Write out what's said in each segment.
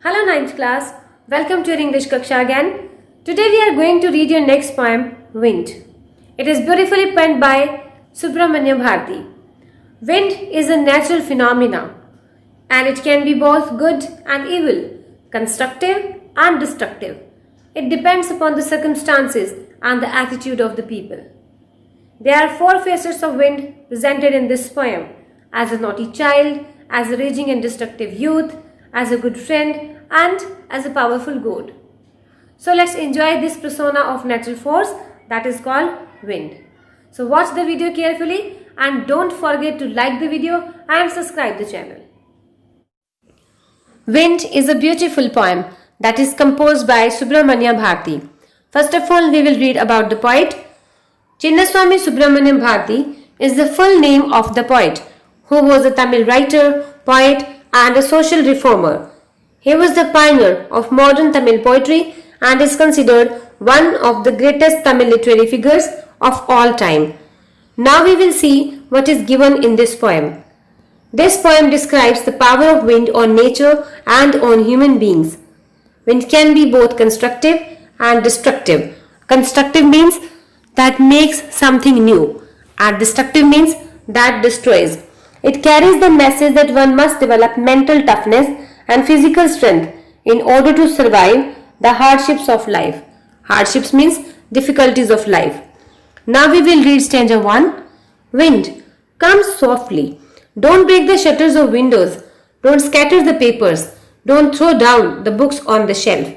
Hello 9th class, welcome to your English Kaksha again. Today we are going to read your next poem, Wind. It is beautifully penned by Subramanya Bharati. Wind is a natural phenomenon and it can be both good and evil, constructive and destructive. It depends upon the circumstances and the attitude of the people. There are four faces of wind presented in this poem: as a naughty child, as a raging and destructive youth, as a good friend, and as a powerful god. So let's enjoy this persona of natural force that is called wind. So watch the video carefully and don't forget to like the video and subscribe the channel. Wind is a beautiful poem that is composed by Subramanya Bharati. First of all, we will read about the poet. Chinnaswamy Subramaniam Bharati is the full name of the poet, who was a Tamil writer, poet, and a social reformer. He was the pioneer of modern Tamil poetry and is considered one of the greatest Tamil literary figures of all time. Now we will see what is given in this poem. This poem describes the power of wind on nature and on human beings. Wind can be both constructive and destructive. Constructive means that makes something new, and destructive means that destroys. It carries the message that one must develop mental toughness and physical strength in order to survive the hardships of life. Hardships means difficulties of life. Now we will read stanza 1. Wind, come softly. Don't break the shutters of windows. Don't scatter the papers. Don't throw down the books on the shelf.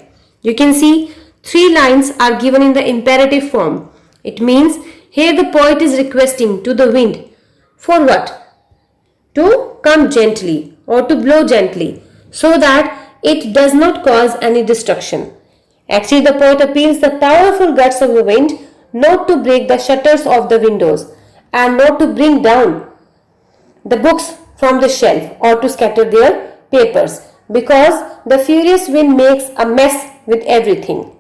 You can see 3 lines are given in the imperative form. It means here the poet is requesting to the wind. For what? To come gently or to blow gently so that it does not cause any destruction. Actually, the poet appeals the powerful guts of the wind not to break the shutters of the windows and not to bring down the books from the shelf or to scatter their papers, because the furious wind makes a mess with everything.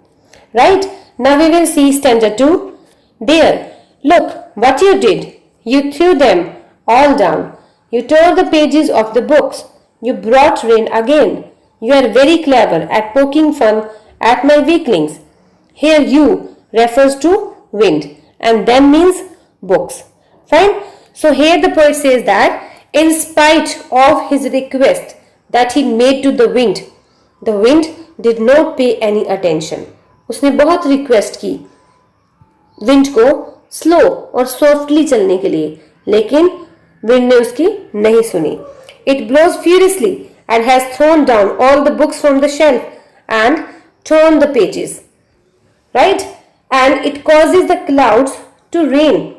Right? Now we will see stanza 2. There, look what you did. You threw them all down. You tore the pages of the books. You brought rain again. You are very clever at poking fun at my weaklings. Here you refers to wind and them means books. Fine. So here the poet says that in spite of his request that he made to the wind did not pay any attention. उसने बहुत request की wind को slow और softly चलने के लिए, लेकिन wind ने उसकी नहीं सुनी. It blows furiously and has thrown down all the books from the shelf and torn the pages. Right? And it causes the clouds to rain.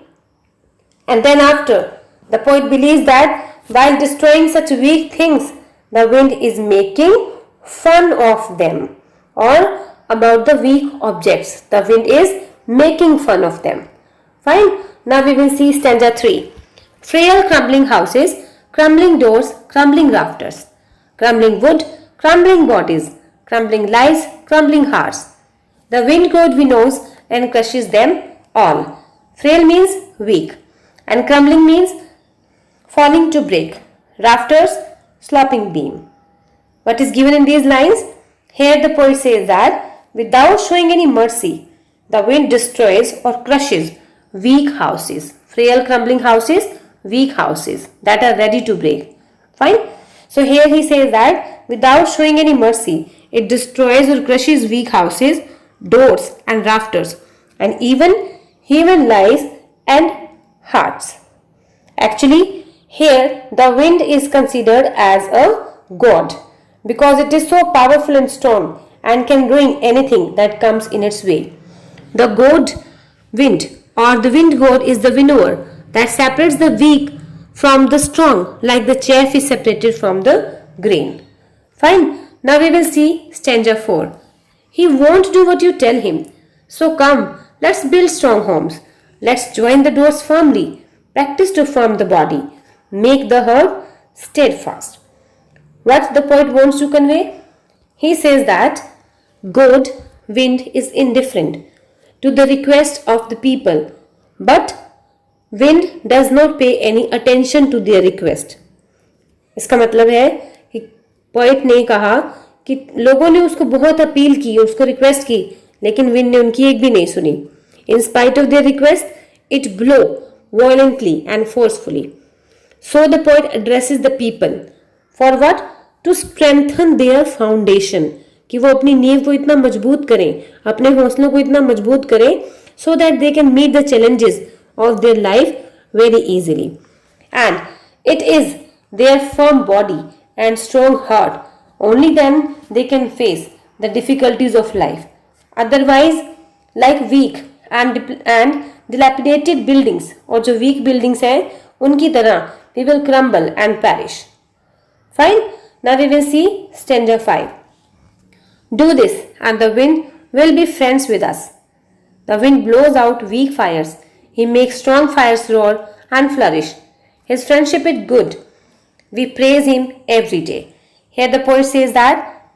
And then after, the poet believes that while destroying such weak things, the wind is making fun of them, or about the weak objects. The wind is making fun of them. Fine. Now we will see stanza 3. Frail crumbling houses, crumbling doors, crumbling rafters, crumbling wood, crumbling bodies, crumbling lives, crumbling hearts. The wind god winnows and crushes them all. Frail means weak and crumbling means falling to break. Rafters, sloping beam. What is given in these lines? Here the poet says that without showing any mercy, the wind destroys or crushes weak houses. Frail crumbling houses, weak houses that are ready to break. Fine. So here he says that without showing any mercy, it destroys or crushes weak houses, doors and rafters, and even human lives and hearts. Actually, here the wind is considered as a god because it is so powerful and strong and can ruin anything that comes in its way. The god wind or the wind god is the winnower that separates the weak from the strong, like the chaff is separated from the grain. Fine. Now we will see stanza 4. He won't do what you tell him. So come, let's build strong homes. Let's join the doors firmly. Practice to form the body. Make the herb steadfast. What the poet wants to convey? He says that God, wind, is indifferent to the request of the people, but wind does not pay any attention to their request. इसका मतलब है कि poet ने कहा कि लोगों ने उसको बहुत अपील की, उसको रिक्वेस्ट की, लेकिन विंड ने उनकी एक भी नहीं सुनी. In spite of their request, it blow violently and forcefully. So the poet addresses the people. For what? To strengthen their foundation. कि वो अपनी नींव को इतना मजबूत करें, अपने हौसलों को इतना मजबूत करें, so that they can meet the challenges of their life very easily. And it is their firm body and strong heart. Only then they can face the difficulties of life. Otherwise, like weak and dilapidated buildings, और जो weak buildings हैं उनकी तरह we will crumble and perish. Fine. Now we will see stanza 5. Do this and the wind will be friends with us. The wind blows out weak fires. He makes strong fires roar and flourish. His friendship is good. We praise him every day. Here the poet says that,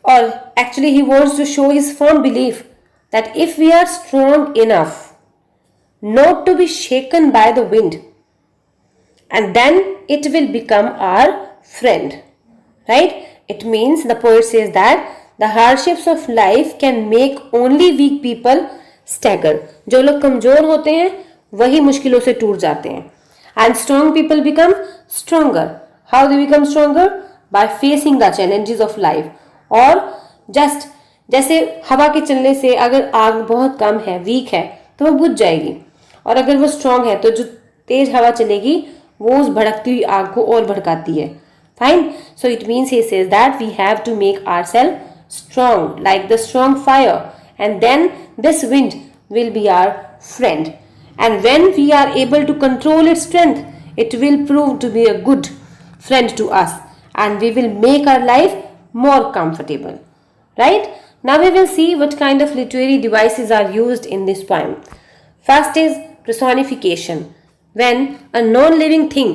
or actually he wants to show his firm belief that if we are strong enough not to be shaken by the wind, and then it will become our friend. Right? It means the poet says that the hardships of life can make only weak people stagger. जो लोग कमजोर होते हैं वही मुश्किलों से टूट जाते हैं. And strong people become stronger. How they become stronger? By facing the challenges of life. और just जैसे हवा के चलने से अगर आग बहुत कम है, वीक है, तो वो बुझ जाएगी, और अगर वो स्ट्रांग है तो जो तेज हवा चलेगी वो उस भड़कती हुई आग को और भड़काती है. Fine. So it means he says that we have to make ourself strong like the strong fire, and then this wind will be our friend. And when we are able to control its strength, it will prove to be a good friend to us, and we will make our life more comfortable. Right? Now we will see what kind of literary devices are used in this poem. First is personification. When a non-living thing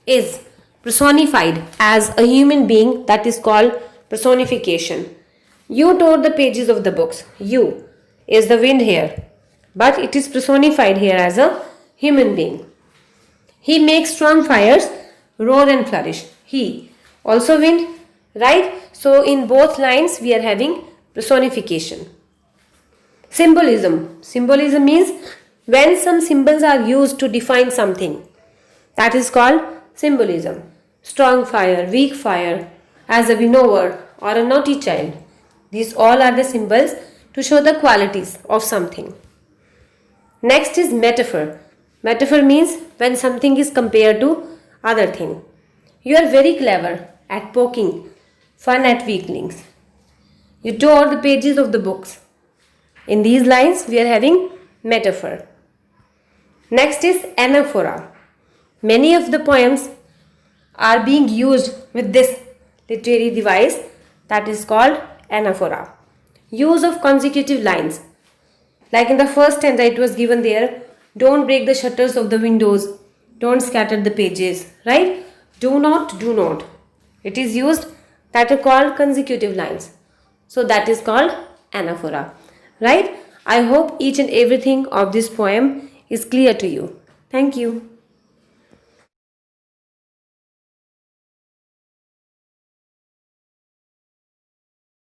is personified as a human being, that is called personification. You tore the pages of the books. You is the wind here, but it is personified here as a human being. He makes strong fires roar and flourish. He, also wind, right? So in both lines we are having personification. Symbolism. Symbolism means when some symbols are used to define something, that is called symbolism. Strong fire, weak fire, as a winnower or a naughty child. These all are the symbols to show the qualities of something. Next is metaphor. Metaphor means when something is compared to other thing. You are very clever at poking fun at weaklings. You tore the pages of the books. In these lines we are having metaphor. Next is anaphora. Many of the poems are being used with this literary device, that is called anaphora. Use of consecutive lines. Like in the first stanza it was given there, don't break the shutters of the windows, don't scatter the pages, right? Do not, do not. It is used, that are called consecutive lines. So that is called anaphora, right? I hope each and everything of this poem is clear to you. Thank you.